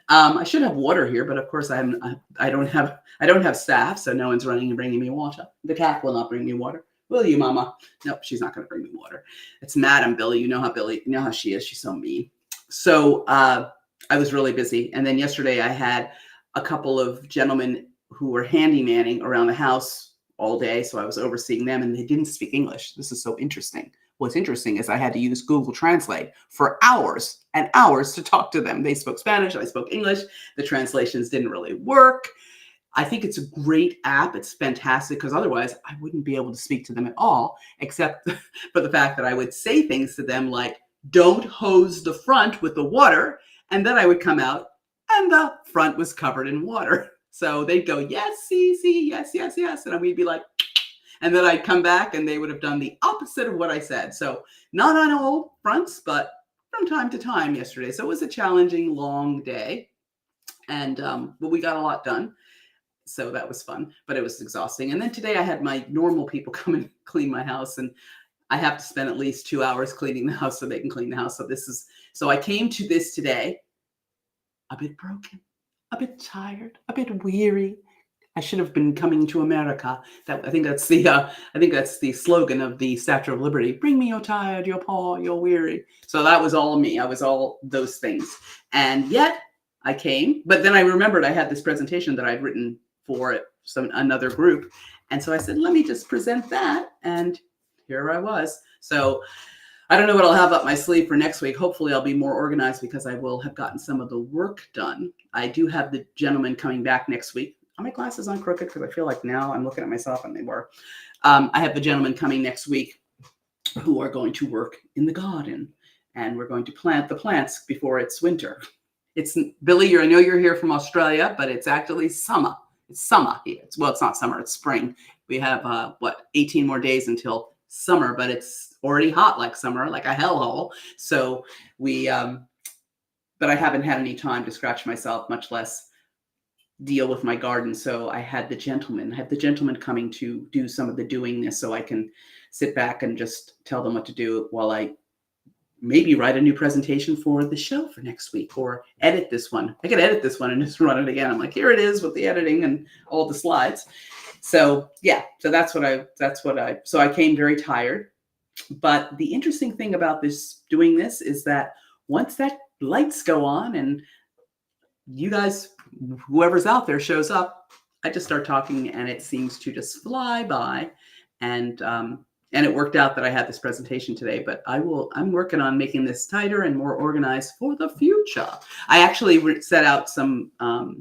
I should have water here, but of course I don't have staff, so no one's running and bringing me water. The cat will not bring me water. Will you, Mama? Nope, she's not going to bring me water. It's Madam Billy. You know how she is. She's so mean. So I was really busy. And then yesterday I had a couple of gentlemen who were handymanning around the house all day. So I was overseeing them and they didn't speak English. This is so interesting. What's interesting is I had to use Google Translate for hours and hours to talk to them. They spoke Spanish, I spoke English. The translations didn't really work. I think it's a great app. It's fantastic because otherwise I wouldn't be able to speak to them at all, except for the fact that I would say things to them like, don't hose the front with the water. And then I would come out and the front was covered in water. So they'd go, yes, see, yes, yes, yes. And we'd be like, and then I'd come back and they would have done the opposite of what I said. So not on all fronts, but from time to time yesterday. So it was a challenging, long day. And but we got a lot done. So that was fun, but it was exhausting. And then today I had my normal people come and clean my house, and I have to spend at least 2 hours cleaning the house so they can clean the house. So I came to this today a bit broken, a bit tired, a bit weary. I should have been coming to America. I think that's the slogan of the Statue of Liberty. Bring me your tired, your poor, your weary. So that was all me. I was all those things. And yet I came, but then I remembered I had this presentation that I'd written for another group. And so I said, let me just present that. And here I was. So I don't know what I'll have up my sleeve for next week. Hopefully I'll be more organized because I will have gotten some of the work done. I do have the gentleman coming back next week. Are my glasses on crooked? Because I feel like now I'm looking at myself and they were. I have the gentleman coming next week who are going to work in the garden. And we're going to plant the plants before it's winter. It's Billy, I know you're here from Australia, but it's actually summer. It's summer here. It's not summer, it's spring. We have, 18 more days until summer, but it's already hot like summer, like a hellhole. So but I haven't had any time to scratch myself, much less deal with my garden. So I have the gentleman coming to do some of the doing this so I can sit back and just tell them what to do while I maybe write a new presentation for the show for next week or edit this one. I could edit this one and just run it again. I'm like, here it is with the editing and all the slides. So yeah, so so I came very tired. But the interesting thing about doing this is that once that lights go on and you guys, whoever's out there shows up, I just start talking and it seems to just fly by. And it worked out that I had this presentation today, but I'm working on making this tighter and more organized for the future. I actually set out some, how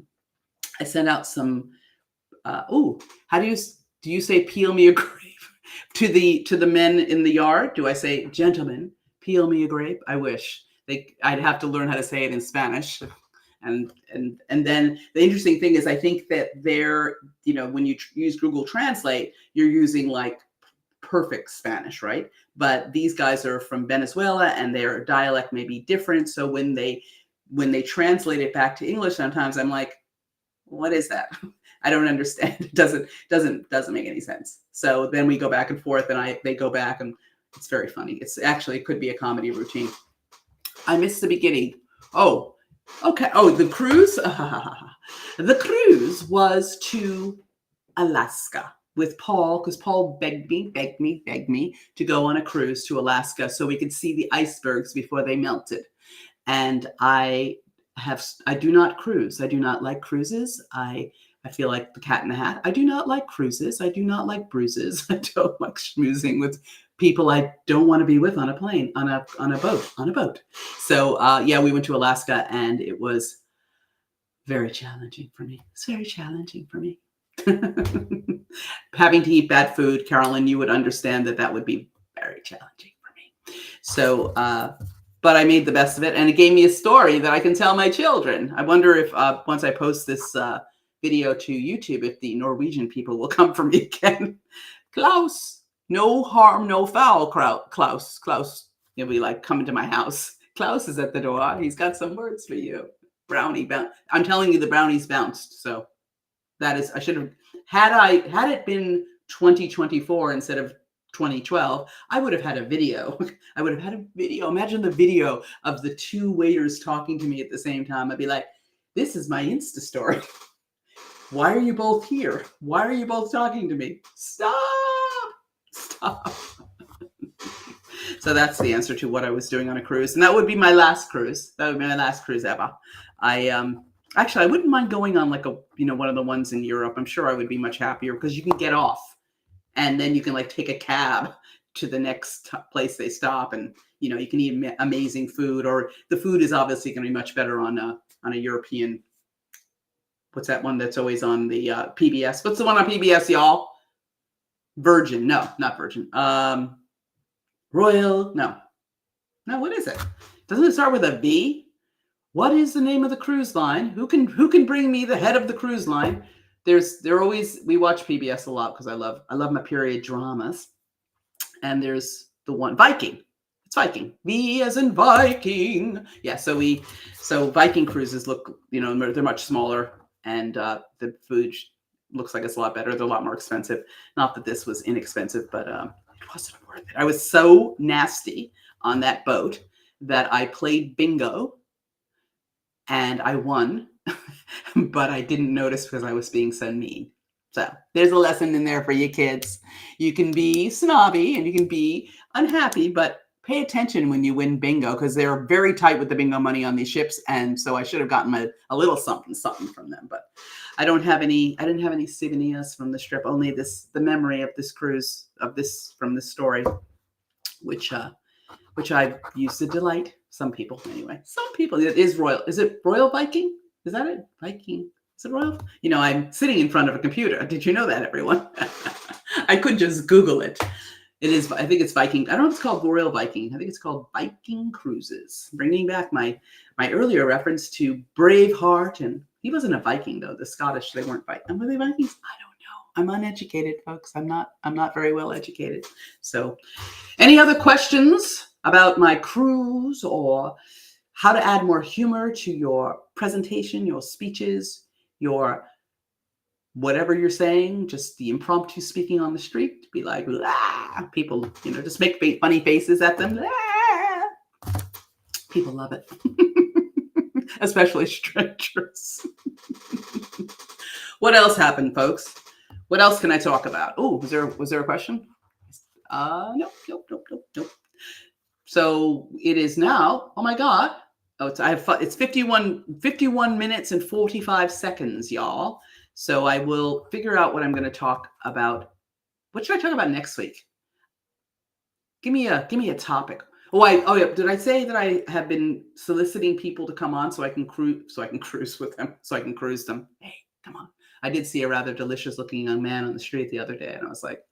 do you say peel me a grape to the men in the yard? Do I say, gentlemen, peel me a grape? I wish. I'd have to learn how to say it in Spanish. And then the interesting thing is I think that when you use Google Translate, you're using like perfect Spanish, right? But these guys are from Venezuela and their dialect may be different. So when they translate it back to English, sometimes I'm like, what is that? I don't understand. It doesn't make any sense. So then we go back and forth and they go back and it's very funny. It could be a comedy routine. I missed the beginning. Oh, okay. Oh, the cruise. The cruise was to Alaska with Paul, because Paul begged me to go on a cruise to Alaska so we could see the icebergs before they melted. And I do not cruise. I do not like cruises. I feel like the cat in the hat. I do not like cruises. I do not like bruises. I don't like schmoozing with people I don't want to be with on a plane, on a boat. So yeah, we went to Alaska and it was very challenging for me. It's very challenging for me. Having to eat bad food, Carolyn, you would understand that would be very challenging for me. So, but I made the best of it, and it gave me a story that I can tell my children. I wonder if once I post this video to YouTube, if the Norwegian people will come for me again. Klaus, no harm, no foul, Klaus. He'll be like, come into my house. Klaus is at the door. He's got some words for you. Brownie bounce. I'm telling you, the brownies bounced. So that is, I should have, had it been 2024 instead of 2012, I would have had a video. Imagine the video of the two waiters talking to me at the same time. I'd be like, this is my Insta story. Why are you both here? Why are you both talking to me? Stop. So that's the answer to what I was doing on a cruise. And that would be my last cruise. That would be my last cruise ever. Actually, I wouldn't mind going on like one of the ones in Europe. I'm sure I would be much happier because you can get off and then you can like take a cab to the next place they stop, and you can eat amazing food, or the food is obviously going to be much better on a European. What's that one that's always on the PBS? What's the one on PBS, y'all? Virgin? No, not Virgin. Royal? No. What is it? Doesn't it start with a V? What is the name of the cruise line? Who can bring me the head of the cruise line? They're always, we watch PBS a lot because I love my period dramas. And there's the one Viking. It's Viking. V as in Viking. Yeah. So Viking cruises look, they're much smaller, and the food looks like it's a lot better. They're a lot more expensive. Not that this was inexpensive, but it wasn't worth it. I was so nasty on that boat that I played bingo and I won, but I didn't notice because I was being so mean. So there's a lesson in there for you kids. You can be snobby and you can be unhappy, but pay attention when you win bingo, because they're very tight with the bingo money on these ships. And so I should have gotten a little something from them, but I didn't have any souvenirs from the trip, only the memory of this cruise, from this story, which I've used to delight some people anyway. Some people. It is royal. Is it Royal Viking? Is that it? Viking. Is it royal? I'm sitting in front of a computer. Did you know that, everyone? I could just Google it. It is. I think it's Viking. I don't know if it's called Royal Viking. I think it's called Viking Cruises. Bringing back my earlier reference to Braveheart, and he wasn't a Viking though. The Scottish, they weren't Vikings. Were they Vikings? I don't know. I'm uneducated, folks. I'm not very well educated. So, any other questions about my cruise, or how to add more humor to your presentation, your speeches, your whatever you're saying, just the impromptu speaking on the street, be like, ah, people, just make funny faces at them. Ah. People love it, especially strangers. What else happened, folks? What else can I talk about? Oh, was there a question? Nope. So it is now. Oh my God. Oh, it's 51 minutes and 45 seconds, y'all. So I will figure out what I'm going to talk about. What should I talk about next week? Give me a topic. Oh yeah. Did I say that I have been soliciting people to come on so I can cruise with them, so I can cruise them? Hey, come on. I did see a rather delicious looking young man on the street the other day, and I was like,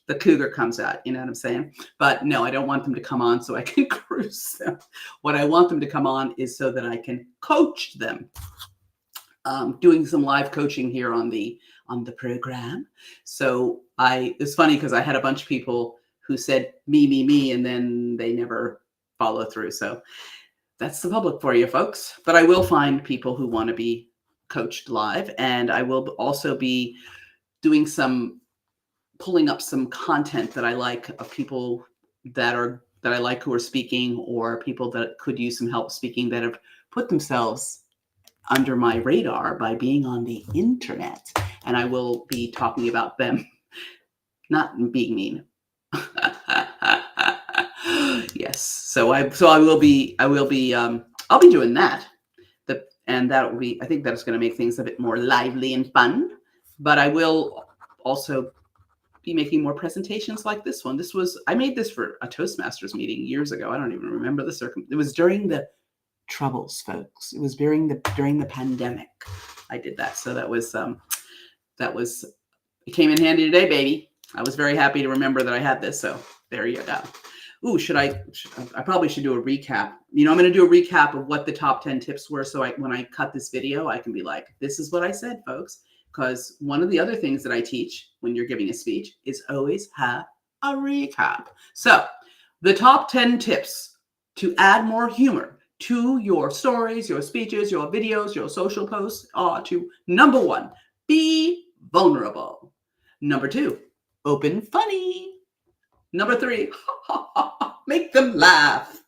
the cougar comes out, you know what I'm saying? But no, I don't want them to come on so I can cruise them. What I want them to come on is so that I can coach them. Doing some live coaching here on the program. So it's funny because I had a bunch of people who said me, and then they never follow through. So that's the public for you, folks. But I will find people who want to be coached live, and I will also be doing pulling up some content that I like of people that I like who are speaking, or people that could use some help speaking, that have put themselves under my radar by being on the internet, and I will be talking about them, not being mean. Yes. So I will be I'll be doing that. And that will be, I think that's going to make things a bit more lively and fun. But I will also be making more presentations like this one. I made this for a Toastmasters meeting years ago. I don't even remember it was during the Troubles, folks. It was during the pandemic. I did that. So that was it came in handy today, baby. I was very happy to remember that I had this. So there you go. Ooh, I probably should do a recap. I'm going to do a recap of what the top 10 tips were. So when I cut this video, I can be like, this is what I said, folks. Because one of the other things that I teach when you're giving a speech is always have a recap. So the top 10 tips to add more humor to your stories, your speeches, your videos, your social posts are to: number 1, be vulnerable. Number 2, open funny. Number 3, make them laugh.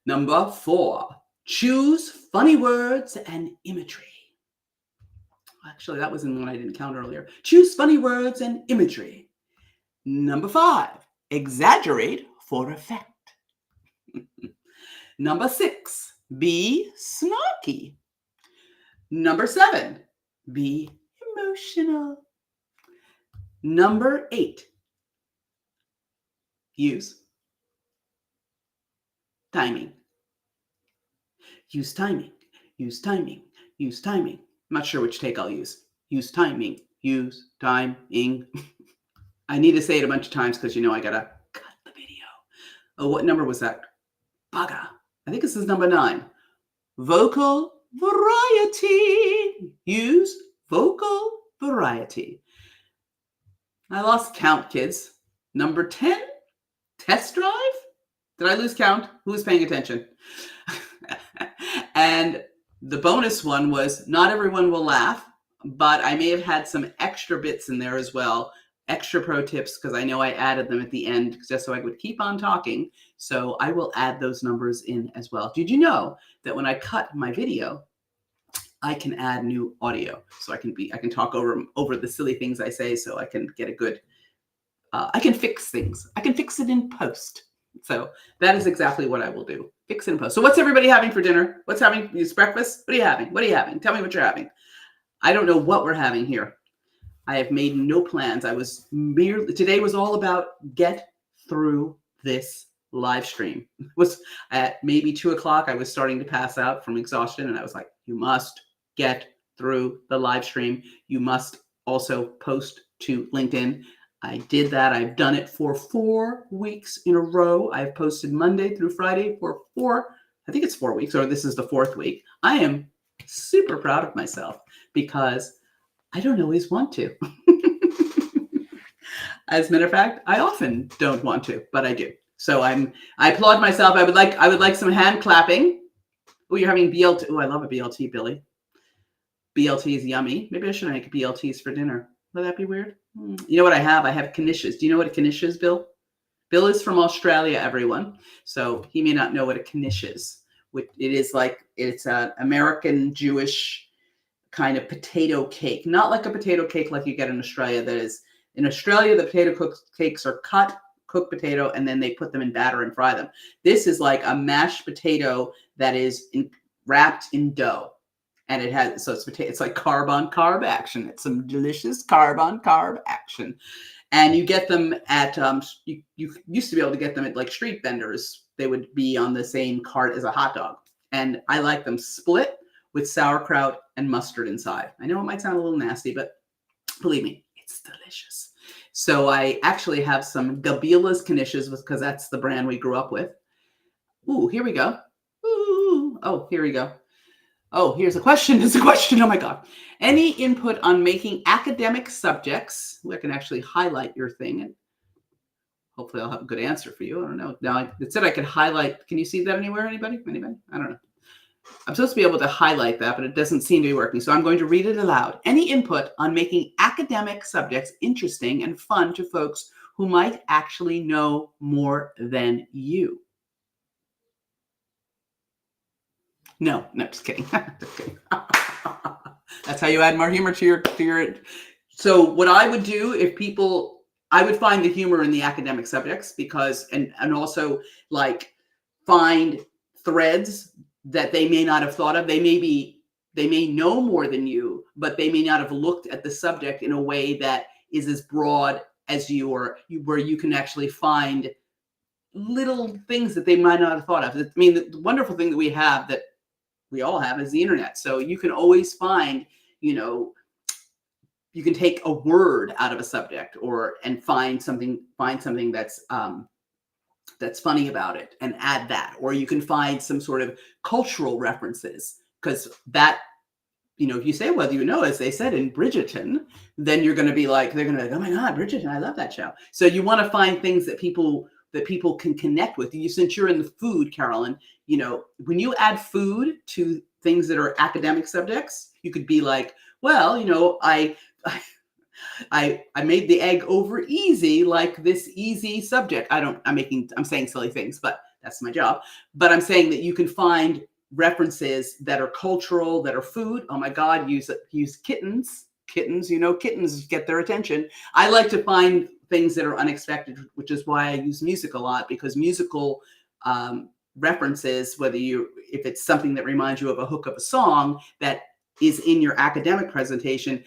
Number 4, choose funny words and imagery. Actually, that was in one I didn't count earlier. Choose funny words and imagery. Number 5, exaggerate for effect. Number 6, be snarky. Number 7, be emotional. Number 8, use timing. Use timing. Use timing. Use timing. I'm not sure which take I'll use. Use timing. Use timing. I need to say it a bunch of times because I gotta cut the video. Oh, what number was that? Bugger. I think this is number 9. Vocal variety. Use vocal variety. I lost count, kids. Number 10, test drive. Did I lose count? Who's paying attention? And the bonus one was not everyone will laugh, but I may have had some extra bits in there as well, extra pro tips, because I know I added them at the end just so I would keep on talking. So I will add those numbers in as well. Did you know that when I cut my video, I can add new audio? So I can talk over the silly things I say, so I can get a good, I can fix things. I can fix it in post. So that is exactly what I will do. Fix it in post. So what's everybody having for dinner? What's having? Is breakfast? What are you having? What are you having? Tell me what you're having. I don't know what we're having here. I have made no plans. Today was all about get through this live stream. It was at maybe 2 o'clock. I was starting to pass out from exhaustion, and I was like, you must get through the live stream. You must also post to LinkedIn. I did that. I've done it for 4 weeks in a row. I've posted Monday through Friday for 4 weeks, or this is the 4th week. I am super proud of myself because I don't always want to. As a matter of fact, I often don't want to, but I do. So I applaud myself. I would like some hand clapping. Oh, you're having BLT. Oh, I love a BLT, Billy. BLT is yummy. Maybe I should make BLTs for dinner. Would that be weird? You know what I have? I have knishes. Do you know what a knish is, Bill? Bill is from Australia, everyone. So he may not know what a knish is. It is like, it's an American Jewish kind of potato cake. Not like a potato cake like you get in Australia. That is, in Australia, the potato cakes are cooked potato, and then they put them in batter and fry them. This is like a mashed potato that is wrapped in dough. And it's like carb on carb action. It's some delicious carb on carb action. And you get them at, you used to be able to get them at like street vendors. They would be on the same cart as a hot dog. And I like them split with sauerkraut and mustard inside. I know it might sound a little nasty, but believe me, it's delicious. So I actually have some Gabila's knishes because that's the brand we grew up with. Ooh, here we go. Ooh, oh, here we go. Oh, here's a question. It's a question. Oh my God. Any input on making academic subjects? I can actually highlight your thing, and hopefully I'll have a good answer for you. I don't know. Now it said I could highlight. Can you see that anywhere? Anybody? I don't know. I'm supposed to be able to highlight that, but it doesn't seem to be working. So I'm going to read it aloud. Any input on making academic subjects interesting and fun to folks who might actually know more than you? No, just kidding. Just kidding. That's how you add more humor to your. So what I would do I would find the humor in the academic subjects because, and also like find threads that they may not have thought of. They may know more than you, but they may not have looked at the subject in a way that is as broad as you, where you can actually find little things that they might not have thought of. I mean, the wonderful thing that we have, that we all have, is the internet. So you can always find, you can take a word out of a subject and find something that's funny about it and add that. Or you can find some sort of cultural references, because that, if you say, well, as they said in Bridgerton, then they're going to be like, oh my God, Bridgerton, I love that show. So you want to find things that people can connect with. Since you're in the food, Carolyn, when you add food to things that are academic subjects, you could be like, well, I made the egg over easy, like this easy subject. I'm saying silly things, but that's my job. But I'm saying that you can find references that are cultural, that are food. Oh my God, use kittens. Kittens get their attention. I like to find things that are unexpected, which is why I use music a lot, because musical references, if it's something that reminds you of a hook of a song that is in your academic presentation,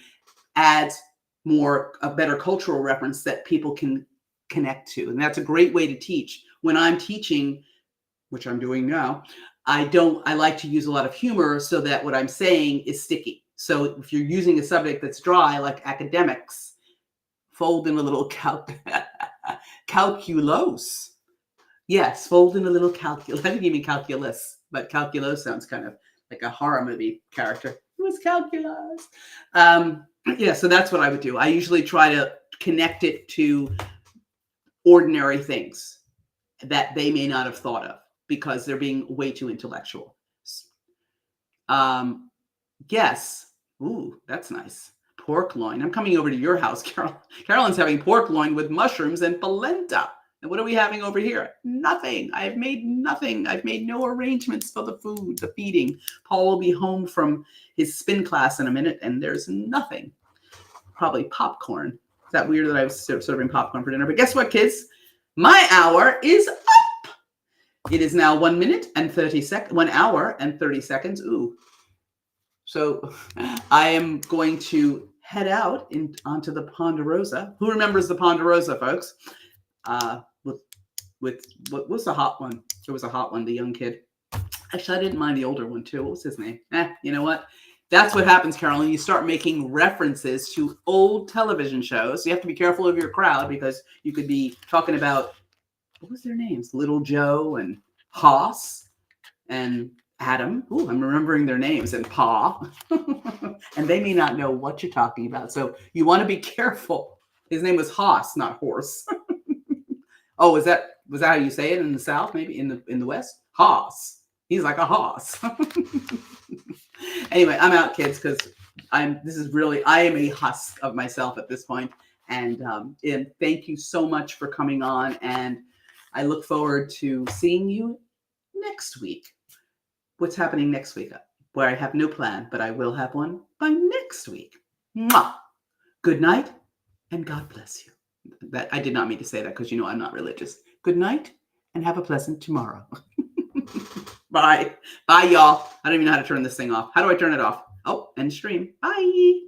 adds a better cultural reference that people can connect to. And that's a great way to teach. When I'm teaching, which I'm doing now, I like to use a lot of humor so that what I'm saying is sticky. So if you're using a subject that's dry, like academics, fold in a little calculose. Yes, fold in a little calculus. I didn't even calculus, but calculus sounds kind of like a horror movie character. It was calculus. Yeah, so that's what I would do. I usually try to connect it to ordinary things that they may not have thought of because they're being way too intellectual. Um, yes. Ooh, that's nice. Pork loin. I'm coming over to your house, Carol. Carolyn's having pork loin with mushrooms and polenta. And what are we having over here? Nothing. I've made nothing. I've made no arrangements for the food, the feeding. Paul will be home from his spin class in a minute, and there's nothing. Probably popcorn. Is that weird that I was serving popcorn for dinner? But guess what, kids? My hour is up. It is now 1 minute and 30 seconds. 1 hour and 30 seconds. Ooh. So I am going to head out onto the Ponderosa. Who remembers the Ponderosa, folks? With what was the hot one? There was a hot one, the young kid. Actually, I didn't mind the older one too. What was his name? You know what? That's what happens, Carolyn. You start making references to old television shows. You have to be careful of your crowd because you could be talking about, what was their names? Little Joe and Hoss and Adam. Ooh, I'm remembering their names, and Pa. And they may not know what you're talking about. So you want to be careful. His name was Hoss, not horse. Oh, was that how you say it in the South? Maybe in the West? Hoss. He's like a hoss. Anyway, I'm out, kids, because I am a husk of myself at this point. And thank you so much for coming on. And I look forward to seeing you next week. What's happening next week? Where I have no plan, but I will have one by next week. Mwah! Good night, and God bless you. That I did not mean to say that because you know I'm not religious. Good night, and have a pleasant tomorrow. Bye. Bye, y'all. I don't even know how to turn this thing off. How do I turn it off? Oh, end stream. Bye.